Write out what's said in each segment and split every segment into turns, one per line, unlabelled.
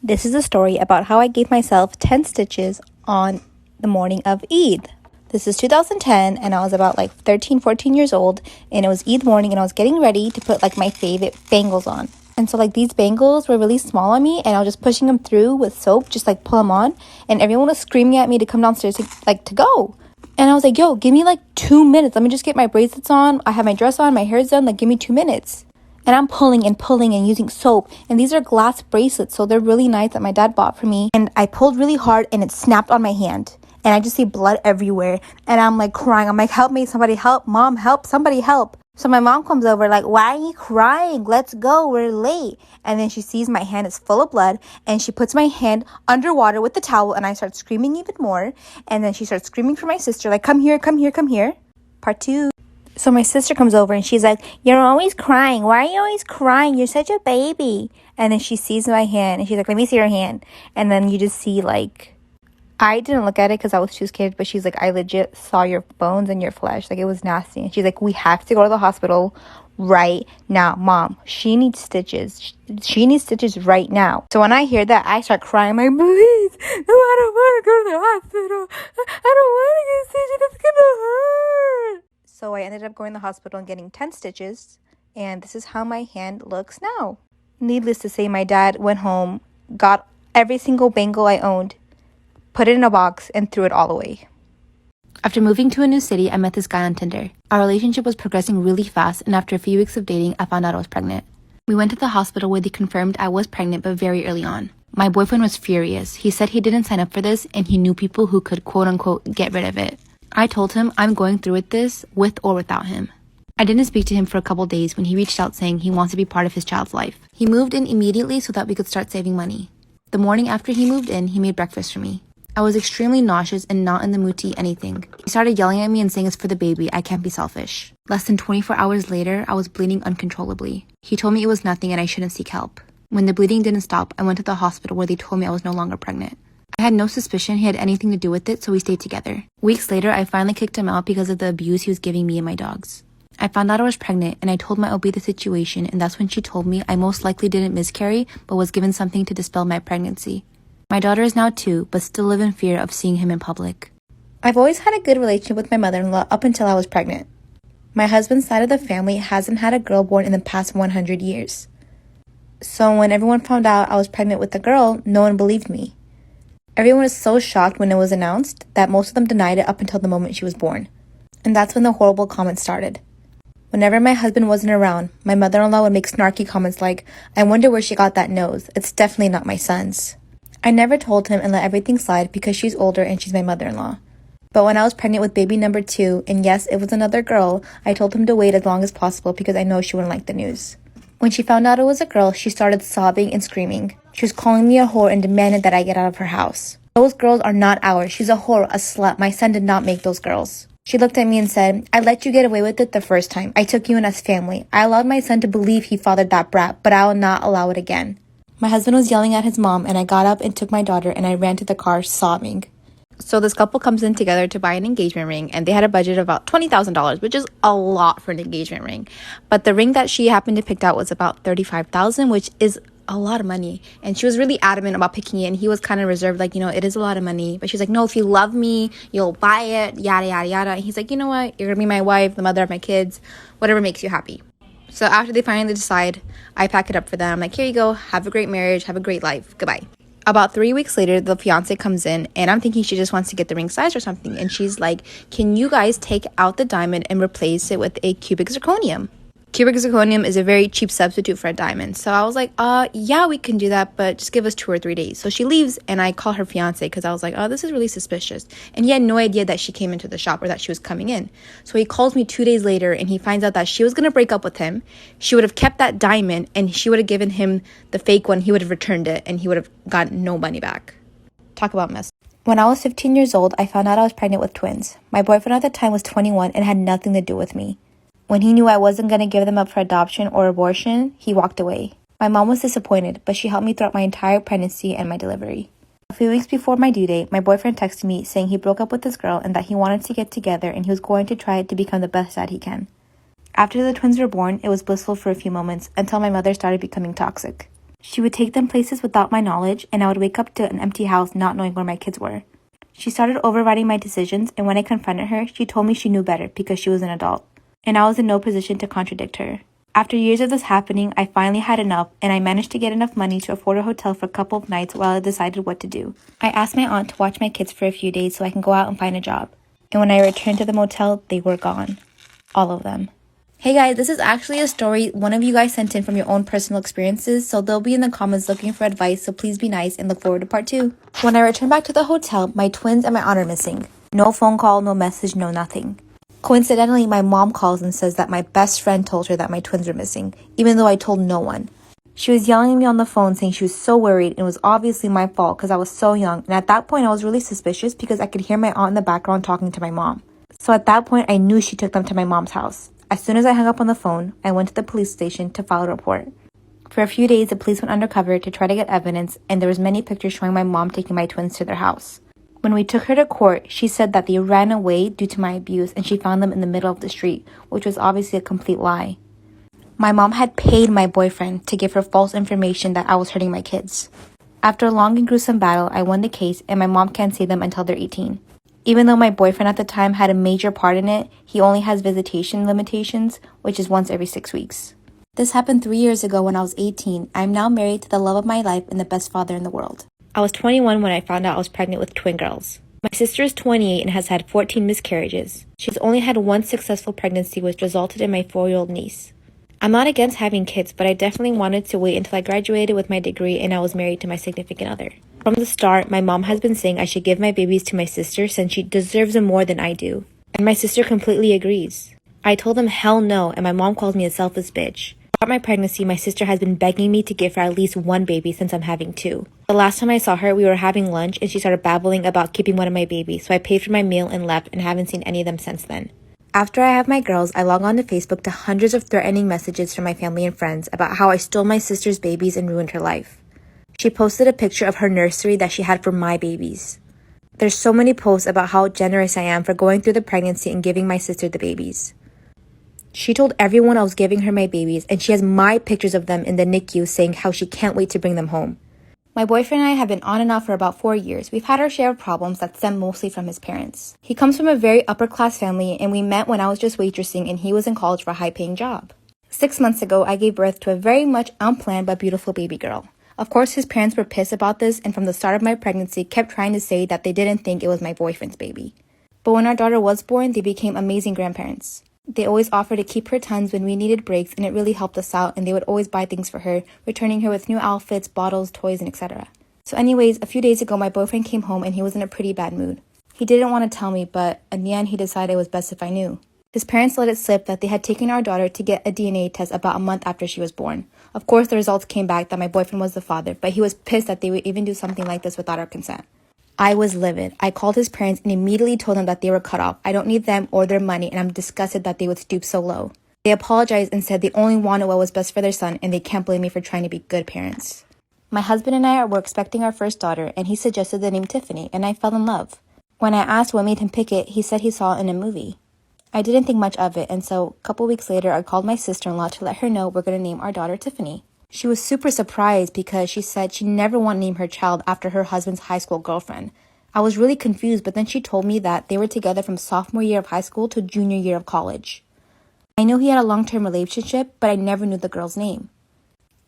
This is a story about how I gave myself 10 stitches on the morning of Eid. This is 2010 and I was about 13, 14 years old, and it was Eid morning and I was getting ready to put my favorite bangles on. And so these bangles were really small on me and I was just pushing them through with soap, just pull them on, and everyone was screaming at me to come downstairs to go. And I was like, yo, give me 2 minutes. Let me just get my bracelets on. I have my dress on, my hair's done, give me 2 minutes. And I'm pulling and using soap. And these are glass bracelets, so they're really nice that my dad bought for me. And I pulled really hard and it snapped on my hand. And I just see blood everywhere. And I'm crying. I'm like, help me, somebody help. Mom, help, somebody help. So my mom comes over why are you crying? Let's go, we're late. And then she sees my hand is full of blood. And she puts my hand underwater with the towel. And I start screaming even more. And then she starts screaming for my sister, come here, come here, come here. Part 2. So my sister comes over and she's like, you're always crying. Why are you always crying? You're such a baby. And then she sees my hand and she's like, let me see your hand. And then you just see I didn't look at it because I was too scared, but she's like, I legit saw your bones and your flesh. It was nasty. And she's like, we have to go to the hospital right now. Mom, she needs stitches. She needs stitches right now. So when I hear that, I start crying. I'm like, please, no, I don't want to go to the hospital. I don't want to get stitches. It's going to hurt. So I ended up going to the hospital and getting 10 stitches. And this is how my hand looks now. Needless to say, my dad went home, got every single bangle I owned, put it in a box, and threw it all away. After moving to a new city, I met this guy on Tinder. Our relationship was progressing really fast, and after a few weeks of dating, I found out I was pregnant. We went to the hospital where they confirmed I was pregnant, but very early on. My boyfriend was furious. He said he didn't sign up for this, and he knew people who could quote-unquote get rid of it. I told him I'm going through with this, with or without him. I didn't speak to him for a couple days when he reached out saying he wants to be part of his child's life. He moved in immediately so that we could start saving money. The morning after he moved in, he made breakfast for me. I was extremely nauseous and not in the mood to eat anything. He started yelling at me and saying it's for the baby, I can't be selfish. Less than 24 hours later, I was bleeding uncontrollably. He told me it was nothing and I shouldn't seek help. When the bleeding didn't stop, I went to the hospital where they told me I was no longer pregnant. I had no suspicion he had anything to do with it, so we stayed together. Weeks later, I finally kicked him out because of the abuse he was giving me and my dogs. I found out I was pregnant and I told my OB the situation, and that's when she told me I most likely didn't miscarry but was given something to dispel my pregnancy. My daughter is now 2, but still live in fear of seeing him in public. I've always had a good relationship with my mother-in-law up until I was pregnant. My husband's side of the family hasn't had a girl born in the past 100 years. So when everyone found out I was pregnant with a girl, no one believed me. Everyone was so shocked when it was announced that most of them denied it up until the moment she was born. And that's when the horrible comments started. Whenever my husband wasn't around, my mother-in-law would make snarky comments like, I wonder where she got that nose. It's definitely not my son's. I never told him and let everything slide because she's older and she's my mother-in-law. But when I was pregnant with baby number 2, and yes, it was another girl, I told him to wait as long as possible because I know she wouldn't like the news. When she found out it was a girl, she started sobbing and screaming. She was calling me a whore and demanded that I get out of her house. Those girls are not ours. She's a whore, a slut. My son did not make those girls. She looked at me and said, I let you get away with it the first time. I took you in as family. I allowed my son to believe he fathered that brat, but I will not allow it again. My husband was yelling at his mom, and I got up and took my daughter and I ran to the car sobbing. So this couple comes in together to buy an engagement ring, and they had a budget of about $20,000, which is a lot for an engagement ring. But the ring that she happened to pick out was about $35,000, which is a lot of money. And she was really adamant about picking it, and he was kind of reserved, it is a lot of money. But she's like, no, if you love me, you'll buy it, yada, yada, yada. And he's like, you know what? You're going to be my wife, the mother of my kids, whatever makes you happy. So after they finally decide, I pack it up for them. I'm like, here you go. Have a great marriage. Have a great life. Goodbye. About 3 weeks later, the fiance comes in, and I'm thinking she just wants to get the ring size or something. And she's like, can you guys take out the diamond and replace it with a cubic zirconium? Cubic zirconium is a very cheap substitute for a diamond. So I was like, yeah, we can do that, but just give us 2 or 3 days. So she leaves, and I call her fiance because I was like, oh, this is really suspicious. And he had no idea that she came into the shop or that she was coming in. So he calls me 2 days later, and he finds out that she was going to break up with him. She would have kept that diamond, and she would have given him the fake one. He would have returned it, and he would have gotten no money back. Talk about mess. When I was 15 years old, I found out I was pregnant with twins. My boyfriend at the time was 21 and had nothing to do with me. When he knew I wasn't going to give them up for adoption or abortion, he walked away. My mom was disappointed, but she helped me throughout my entire pregnancy and my delivery. A few weeks before my due date, my boyfriend texted me saying he broke up with this girl and that he wanted to get together and he was going to try to become the best dad he can. After the twins were born, it was blissful for a few moments until my mother started becoming toxic. She would take them places without my knowledge, and I would wake up to an empty house not knowing where my kids were. She started overriding my decisions, and when I confronted her, she told me she knew better because she was an adult, and I was in no position to contradict her. After years of this happening, I finally had enough, and I managed to get enough money to afford a hotel for a couple of nights while I decided what to do. I asked my aunt to watch my kids for a few days so I can go out and find a job. And when I returned to the motel, they were gone. All of them. Hey guys, this is actually a story one of you guys sent in from your own personal experiences, so they'll be in the comments looking for advice, so please be nice and look forward to part 2. When I returned back to the hotel, my twins and my aunt are missing. No phone call, no message, no nothing. Coincidentally, my mom calls and says that my best friend told her that my twins were missing, even though I told no one. She was yelling at me on the phone saying she was so worried, and it was obviously my fault because I was so young, and at that point I was really suspicious because I could hear my aunt in the background talking to my mom. So at that point I knew she took them to my mom's house. As soon as I hung up on the phone, I went to the police station to file a report. For a few days, the police went undercover to try to get evidence, and there was many pictures showing my mom taking my twins to their house. When we took her to court, she said that they ran away due to my abuse and she found them in the middle of the street, which was obviously a complete lie. My mom had paid my boyfriend to give her false information that I was hurting my kids. After a long and gruesome battle, I won the case, and my mom can't see them until they're 18. Even though my boyfriend at the time had a major part in it, he only has visitation limitations, which is once every 6 weeks. This happened 3 years ago when I was 18. I am now married to the love of my life and the best father in the world. I was 21 when I found out I was pregnant with twin girls. My sister is 28 and has had 14 miscarriages. She's only had one successful pregnancy, which resulted in my 4-year-old niece. I'm not against having kids, but I definitely wanted to wait until I graduated with my degree and I was married to my significant other. From the start, my mom has been saying I should give my babies to my sister since she deserves them more than I do. And my sister completely agrees. I told them hell no, and my mom calls me a selfish bitch. Throughout my pregnancy, my sister has been begging me to give her at least one baby since I'm having 2. The last time I saw her, we were having lunch and she started babbling about keeping one of my babies, so I paid for my meal and left and haven't seen any of them since then. After I have my girls, I log on to Facebook to hundreds of threatening messages from my family and friends about how I stole my sister's babies and ruined her life. She posted a picture of her nursery that she had for my babies. There's so many posts about how generous I am for going through the pregnancy and giving my sister the babies. She told everyone I was giving her my babies, and she has my pictures of them in the NICU saying how she can't wait to bring them home. My boyfriend and I have been on and off for about 4 years. We've had our share of problems that stem mostly from his parents. He comes from a very upper-class family, and we met when I was just waitressing and he was in college for a high-paying job. 6 months ago, I gave birth to a very much unplanned but beautiful baby girl. Of course, his parents were pissed about this, and from the start of my pregnancy kept trying to say that they didn't think it was my boyfriend's baby. But when our daughter was born, they became amazing grandparents. They always offered to keep her tons when we needed breaks, and it really helped us out, and they would always buy things for her, returning her with new outfits, bottles, toys, and etc. So anyways, a few days ago, my boyfriend came home and he was in a pretty bad mood. He didn't want to tell me, but in the end, he decided it was best if I knew. His parents let it slip that they had taken our daughter to get a DNA test about a month after she was born. Of course, the results came back that my boyfriend was the father, but he was pissed that they would even do something like this without our consent. I was livid. I called his parents and immediately told them that they were cut off. I don't need them or their money, and I'm disgusted that they would stoop so low. They apologized and said they only wanted what was best for their son, and they can't blame me for trying to be good parents. My husband and I were expecting our first daughter, and he suggested the name Tiffany, and I fell in love. When I asked what made him pick it, he said he saw it in a movie. I didn't think much of it, and so a couple weeks later, I called my sister-in-law to let her know we're going to name our daughter Tiffany. She was super surprised because she said she never wanted to name her child after her husband's high school girlfriend. I was really confused, but then she told me that they were together from sophomore year of high school to junior year of college. I knew he had a long-term relationship, but I never knew the girl's name.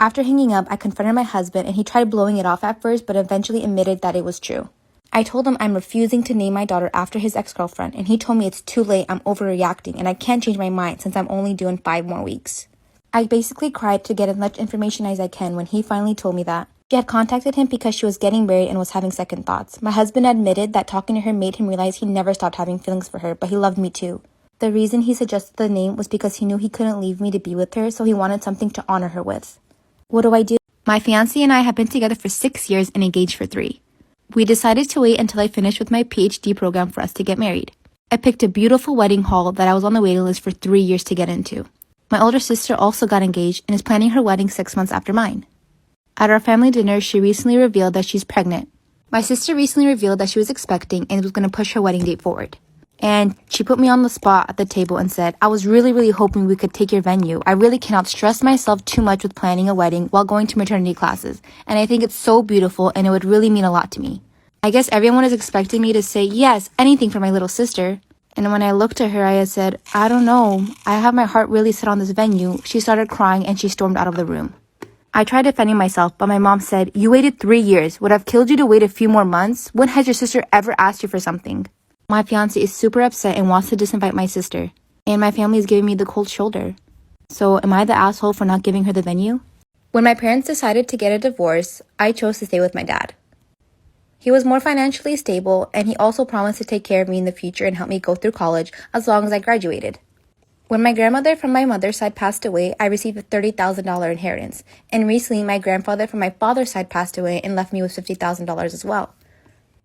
After hanging up, I confronted my husband, and he tried blowing it off at first, but eventually admitted that it was true. I told him I'm refusing to name my daughter after his ex-girlfriend, and he told me it's too late, I'm overreacting, and I can't change my mind since I'm only due in 5 more weeks. I basically cried to get as much information as I can when he finally told me that she had contacted him because she was getting married and was having second thoughts. My husband admitted that talking to her made him realize he never stopped having feelings for her, but he loved me too. The reason he suggested the name was because he knew he couldn't leave me to be with her, so he wanted something to honor her with. What do I do? My fiancé and I have been together for 6 years and engaged for 3. We decided to wait until I finished with my PhD program for us to get married. I picked a beautiful wedding hall that I was on the waiting list for 3 years to get into. My older sister also got engaged and is planning her wedding 6 months after mine. At our family dinner, she recently revealed that she's pregnant. My sister recently revealed that she was expecting and was going to push her wedding date forward. And she put me on the spot at the table and said, I was really hoping we could take your venue. I really cannot stress myself too much with planning a wedding while going to maternity classes. And I think it's so beautiful and it would really mean a lot to me. I guess everyone is expecting me to say yes, anything for my little sister. And when I looked at her, I had said, I don't know. I have my heart really set on this venue. She started crying and she stormed out of the room. I tried defending myself, but my mom said, you waited 3 years. Would have killed you to wait a few more months? When has your sister ever asked you for something? My fiance is super upset and wants to disinvite my sister. And my family is giving me the cold shoulder. So am I the asshole for not giving her the venue? When my parents decided to get a divorce, I chose to stay with my dad. He was more financially stable, and he also promised to take care of me in the future and help me go through college as long as I graduated. When my grandmother from my mother's side passed away, I received a $30,000 inheritance. And recently, my grandfather from my father's side passed away and left me with $50,000 as well.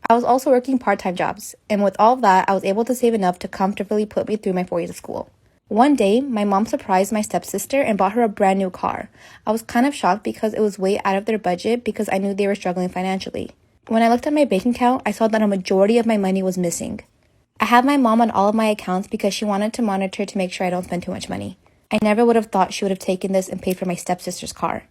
I was also working part-time jobs, and with all of that, I was able to save enough to comfortably put me through my 4 years of school. One day, my mom surprised my stepsister and bought her a brand new car. I was kind of shocked because it was way out of their budget because I knew they were struggling financially. When I looked at my bank account, I saw that a majority of my money was missing. I had my mom on all of my accounts because she wanted to monitor to make sure I don't spend too much money. I never would have thought she would have taken this and paid for my stepsister's car.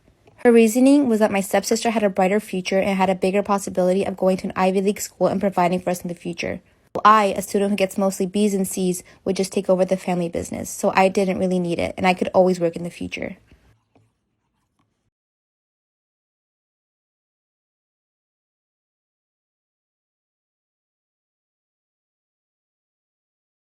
Her reasoning was that my stepsister had a brighter future and had a bigger possibility of going to an Ivy League school and providing for us in the future. While I, a student who gets mostly B's and C's, would just take over the family business, so I didn't really need it, and I could always work in the future.